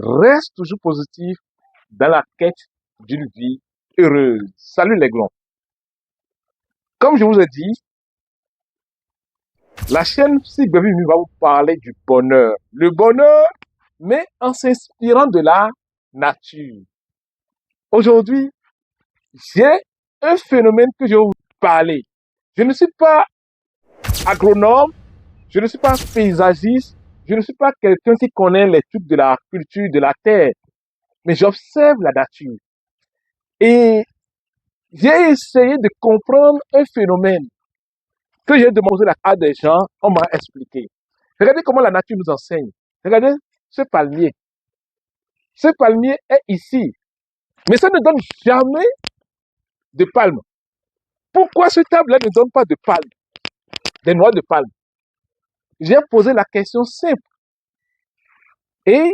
reste toujours positif dans la quête d'une vie heureuse. Salut les glands. Comme je vous ai dit, la chaîne Psy-Baby va vous parler du bonheur. Le bonheur, mais en s'inspirant de la nature. Aujourd'hui, j'ai un phénomène que je vais vous parler. Je ne suis pas agronome, je ne suis pas paysagiste, je ne suis pas quelqu'un qui connaît les trucs de la culture de la terre, mais j'observe la nature. Et j'ai essayé de comprendre un phénomène que j'ai demandé à des gens, on m'a expliqué. Regardez comment la nature nous enseigne. Regardez ce palmier. Ce palmier est ici, mais ça ne donne jamais de palme. Pourquoi ce arbre-là ne donne pas de palme, des noix de palme? J'ai posé la question simple. Et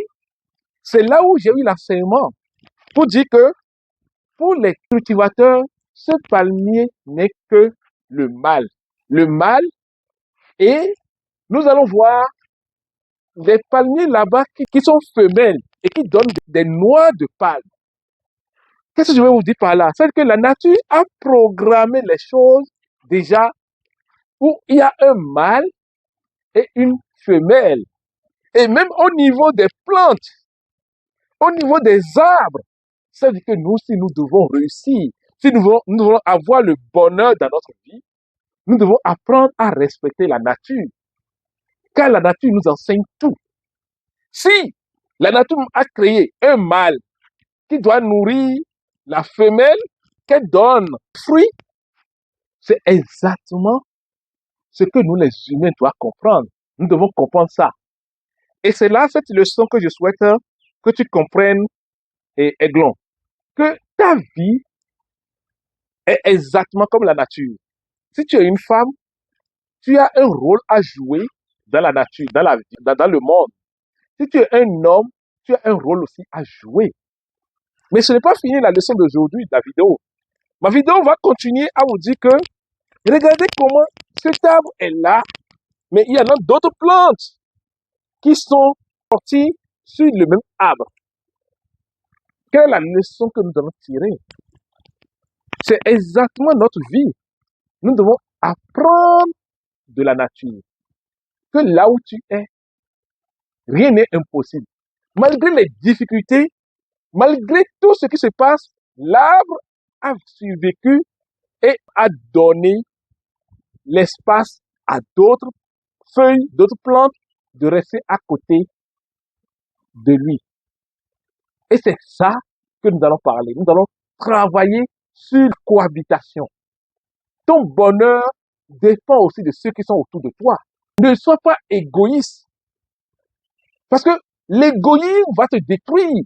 c'est là où j'ai eu l'enseignement pour dire que pour les cultivateurs, ce palmier n'est que le mâle. Le mâle, et nous allons voir des palmiers là-bas qui sont femelles et qui donnent des noix de palme. Qu'est-ce que je vais vous dire par là? C'est que la nature a programmé les choses déjà où il y a un mâle et une femelle. Et même au niveau des plantes, au niveau des arbres, ça veut dire que nous, si nous devons réussir, si nous devons avoir le bonheur dans notre vie, nous devons apprendre à respecter la nature. Car la nature nous enseigne tout. Si la nature a créé un mâle qui doit nourrir la femelle, qu'elle donne fruit, c'est exactement ce que nous, les humains, doivons comprendre. Nous devons comprendre ça. Et c'est là cette leçon que je souhaite que tu comprennes, Aiglon, que ta vie est exactement comme la nature. Si tu es une femme, tu as un rôle à jouer dans la nature, dans la vie, dans le monde. Si tu es un homme, tu as un rôle aussi à jouer. Mais ce n'est pas fini la leçon d'aujourd'hui, de la vidéo. Ma vidéo va continuer à vous dire que regardez comment cet arbre est là, mais il y en a d'autres plantes qui sont sorties sur le même arbre. Quelle est la leçon que nous devons tirer? C'est exactement notre vie. Nous devons apprendre de la nature. Que là où tu es, rien n'est impossible. Malgré les difficultés, malgré tout ce qui se passe, l'arbre a survécu et a donné l'espace à d'autres feuilles, d'autres plantes de rester à côté de lui. Et c'est ça que nous allons parler. Nous allons travailler sur la cohabitation. Ton bonheur dépend aussi de ceux qui sont autour de toi. Ne sois pas égoïste. Parce que l'égoïsme va te détruire.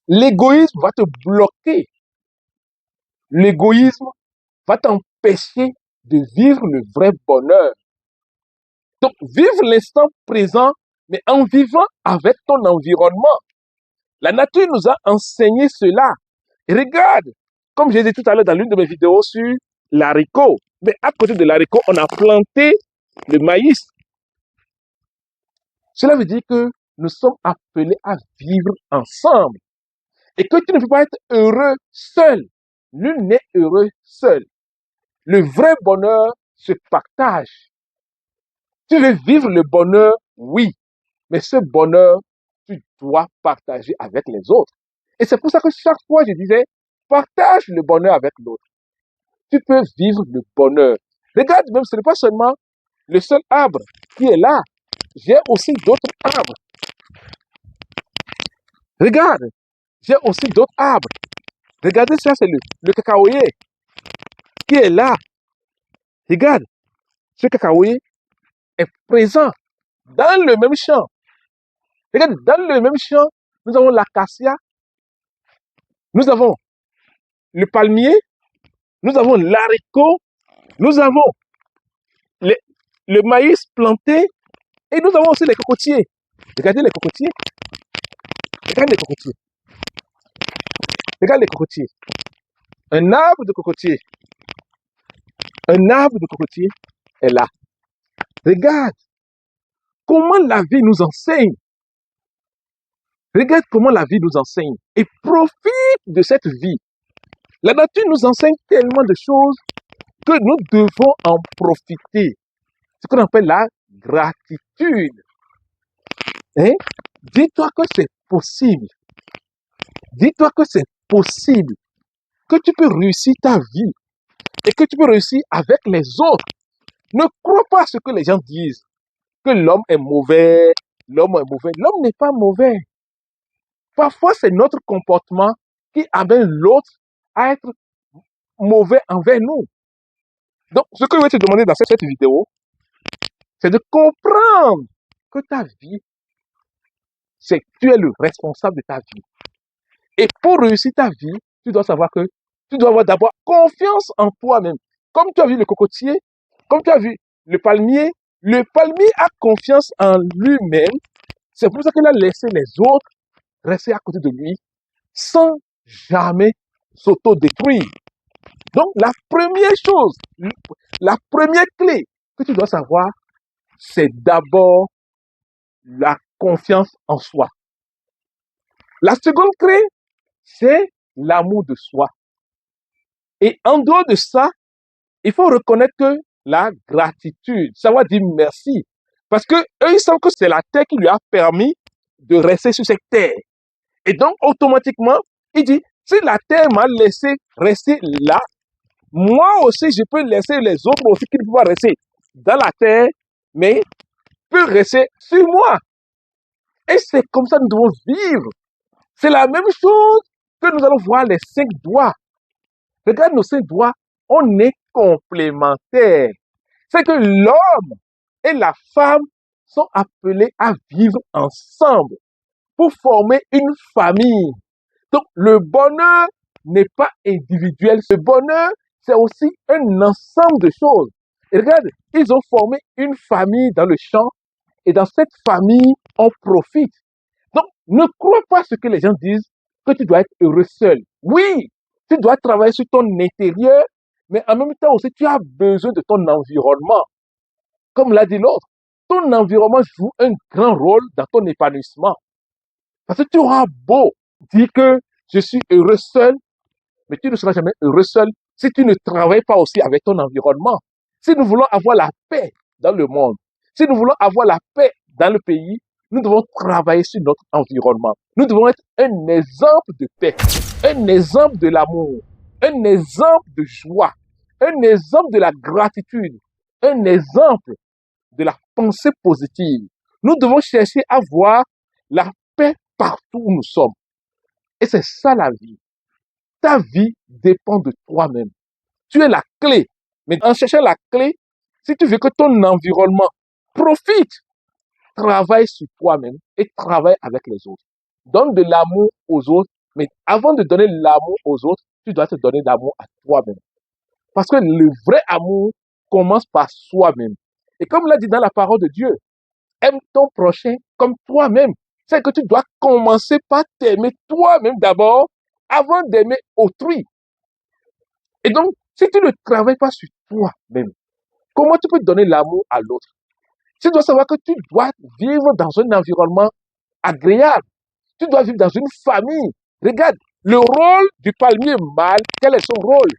L'égoïsme va te bloquer. L'égoïsme va t'empêcher de vivre le vrai bonheur. Donc, vivre l'instant présent, mais en vivant avec ton environnement. La nature nous a enseigné cela. Et regarde, comme j'ai dit tout à l'heure dans l'une de mes vidéos sur l'haricot, mais à côté de l'haricot, on a planté le maïs. Cela veut dire que nous sommes appelés à vivre ensemble. Et que tu ne peux pas être heureux seul. Nul n'est heureux seul. Le vrai bonheur se partage. Tu veux vivre le bonheur, oui. Mais ce bonheur, tu dois partager avec les autres. Et c'est pour ça que chaque fois, je disais, partage le bonheur avec l'autre. Tu peux vivre le bonheur. Regarde, même ce n'est pas seulement le seul arbre qui est là. J'ai aussi d'autres arbres. Regarde, j'ai aussi d'autres arbres. Regardez ça, c'est le cacaoyer qui est là. Regarde, ce cacaoyer est présent dans le même champ. Regarde, dans le même champ, nous avons l'acacia, nous avons le palmier, nous avons l'haricot, nous avons le maïs planté et nous avons aussi les cocotiers. Regardez les cocotiers. Regarde les cocotiers. Regarde les cocotiers. Un arbre de cocotier. Un arbre de cocotier est là. Regarde comment la vie nous enseigne Regarde comment la vie nous enseigne et profite de cette vie. La nature nous enseigne tellement de choses que nous devons en profiter. Ce qu'on appelle la gratitude. Hein? Dis-toi que c'est possible. Dis-toi que c'est possible. Que tu peux réussir ta vie et que tu peux réussir avec les autres. Ne crois pas à ce que les gens disent. Que l'homme est mauvais, l'homme est mauvais. L'homme n'est pas mauvais. Parfois, c'est notre comportement qui amène l'autre à être mauvais envers nous. Donc, ce que je vais te demander dans cette vidéo, c'est de comprendre que ta vie, c'est que tu es le responsable de ta vie. Et pour réussir ta vie, tu dois savoir que tu dois avoir d'abord confiance en toi-même. Comme tu as vu le cocotier, comme tu as vu le palmier a confiance en lui-même. C'est pour ça qu'il a laissé les autres rester à côté de lui sans jamais s'auto-détruire. Donc, la première chose, la première clé que tu dois savoir, c'est d'abord la confiance en soi. La seconde clé, c'est l'amour de soi. Et en dehors de ça, il faut reconnaître que la gratitude, savoir dire merci. Parce que eux, ils savent que c'est la terre qui lui a permis de rester sur cette terre. Et donc, automatiquement, il dit, si la terre m'a laissé rester là, moi aussi, je peux laisser les autres aussi qui ne peuvent pas rester dans la terre, mais peuvent rester sur moi. Et c'est comme ça que nous devons vivre. C'est la même chose que nous allons voir les 5 doigts. Regarde nos 5 doigts, on est complémentaires. C'est que l'homme et la femme sont appelés à vivre ensemble pour former une famille. Donc, le bonheur n'est pas individuel. Ce bonheur, c'est aussi un ensemble de choses. Et regarde, ils ont formé une famille dans le champ et dans cette famille, on profite. Donc, ne crois pas ce que les gens disent, que tu dois être heureux seul. Oui, tu dois travailler sur ton intérieur, mais en même temps aussi, tu as besoin de ton environnement. Comme l'a dit l'autre, ton environnement joue un grand rôle dans ton épanouissement. Parce que tu auras beau dire que je suis heureux seul, mais tu ne seras jamais heureux seul si tu ne travailles pas aussi avec ton environnement. Si nous voulons avoir la paix dans le monde, si nous voulons avoir la paix dans le pays, nous devons travailler sur notre environnement. Nous devons être un exemple de paix, un exemple de l'amour, un exemple de joie, un exemple de la gratitude, un exemple de la pensée positive. Nous devons chercher à voir la paix partout où nous sommes. Et c'est ça la vie. Ta vie dépend de toi-même. Tu es la clé. Mais en cherchant la clé, si tu veux que ton environnement profite, travaille sur toi-même et travaille avec les autres. Donne de l'amour aux autres, mais avant de donner l'amour aux autres, tu dois te donner l'amour à toi-même. Parce que le vrai amour commence par soi-même. Et comme l'a dit dans la parole de Dieu, aime ton prochain comme toi-même. C'est que tu dois commencer par t'aimer toi-même d'abord avant d'aimer autrui. Et donc, si tu ne travailles pas sur toi-même, comment tu peux donner l'amour à l'autre? Tu dois savoir que tu dois vivre dans un environnement agréable. Tu dois vivre dans une famille. Regarde, le rôle du palmier mâle, quel est son rôle?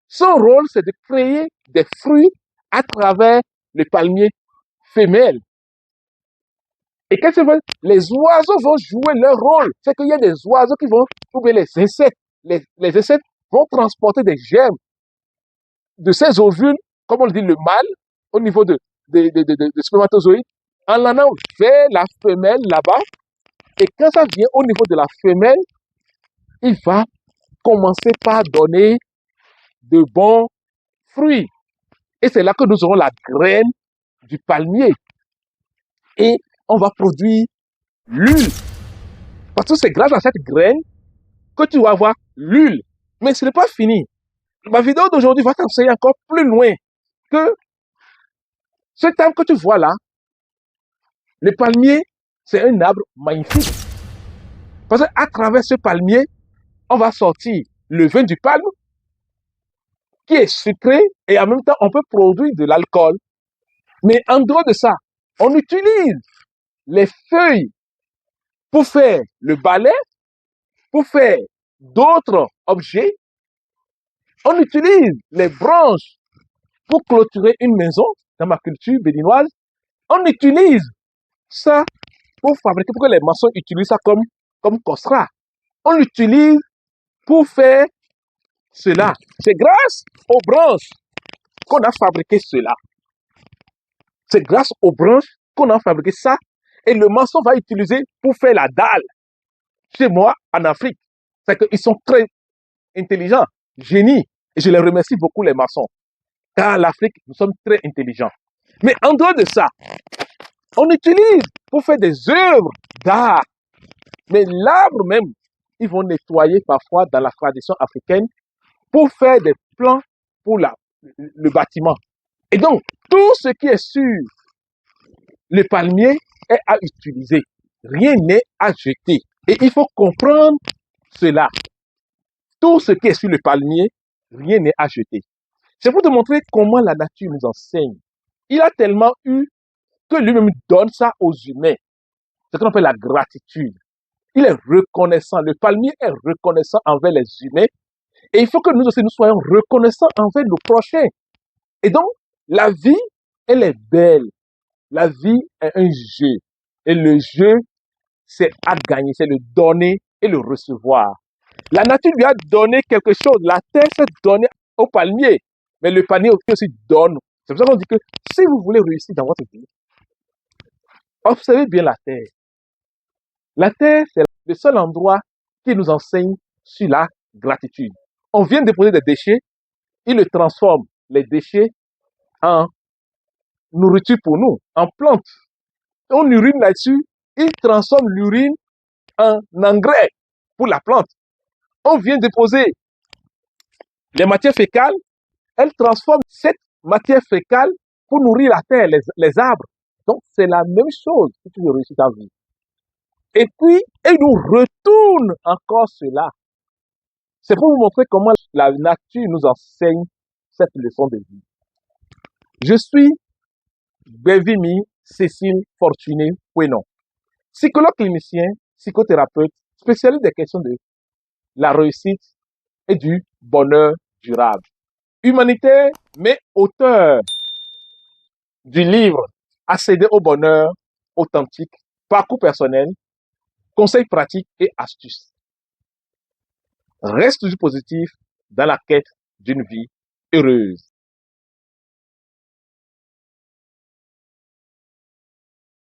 Son rôle, c'est de créer des fruits à travers le palmier femelle. Et qu'est-ce que les oiseaux vont jouer leur rôle? C'est qu'il y a des oiseaux qui vont trouver les insectes. Les insectes vont transporter des germes de ces ovules, comme on le dit, le mâle, au niveau de spermatozoïdes, en l'allant vers la femelle là-bas. Et quand ça vient au niveau de la femelle, il va commencer par donner de bons fruits. Et c'est là que nous aurons la graine du palmier. Et on va produire l'huile. Parce que c'est grâce à cette graine que tu vas avoir l'huile. Mais ce n'est pas fini. Ma vidéo d'aujourd'hui va t'enseigner encore plus loin que cet arbre que tu vois là. Le palmier, c'est un arbre magnifique. Parce qu'à travers ce palmier, on va sortir le vin du palme, qui est sucré, et en même temps, on peut produire de l'alcool. Mais en dehors de ça, on utilise les feuilles pour faire le balai, pour faire d'autres objets. On utilise les branches pour clôturer une maison dans ma culture béninoise. On utilise ça pour fabriquer, pour que les maçons utilisent ça comme costra. On l'utilise pour faire cela. C'est grâce aux branches qu'on a fabriqué cela. C'est grâce aux branches qu'on a fabriqué ça. Et le maçon va utiliser pour faire la dalle. Chez moi, en Afrique, c'est qu'ils sont très intelligents, génies. Et je les remercie beaucoup, les maçons. Car en Afrique, nous sommes très intelligents. Mais en dehors de ça, on utilise pour faire des œuvres d'art. Mais l'arbre même, ils vont nettoyer parfois dans la tradition africaine pour faire des plans pour le bâtiment. Et donc, tout ce qui est sur le palmier est à utiliser. Rien n'est à jeter. Et il faut comprendre cela. Tout ce qui est sur le palmier, rien n'est à jeter. C'est pour te montrer comment la nature nous enseigne. Il a tellement eu que lui-même donne ça aux humains. C'est ce qu'on appelle la gratitude. Il est reconnaissant. Le palmier est reconnaissant envers les humains. Et il faut que nous aussi, nous soyons reconnaissants envers nos prochains. Et donc, la vie, elle est belle. La vie est un jeu. Et le jeu, c'est à gagner, c'est le donner et le recevoir. La nature lui a donné quelque chose. La terre s'est donnée au palmier. Mais le palmier aussi donne. C'est pour ça qu'on dit que si vous voulez réussir dans votre vie, observez bien la terre. La terre, c'est le seul endroit qui nous enseigne sur la gratitude. On vient déposer des déchets, il le transforme, les déchets, en nourriture pour nous, en plantes. On urine là-dessus, il transforme l'urine en engrais pour la plante. On vient déposer les matières fécales, elle transforme cette matière fécale pour nourrir la terre, les arbres. Donc, c'est la même chose si tu veux réussir ta vie. Et puis, elle nous retourne encore cela. C'est pour vous montrer comment la nature nous enseigne cette leçon de vie. Je suis Bevimi Cécile Fortuné Pouenon, psychologue clinicien, psychothérapeute, spécialiste des questions de la réussite et du bonheur durable. Humanitaire, mais auteur du livre Accéder au bonheur authentique, parcours personnel, conseils pratiques et astuces. Reste toujours positif dans la quête d'une vie heureuse.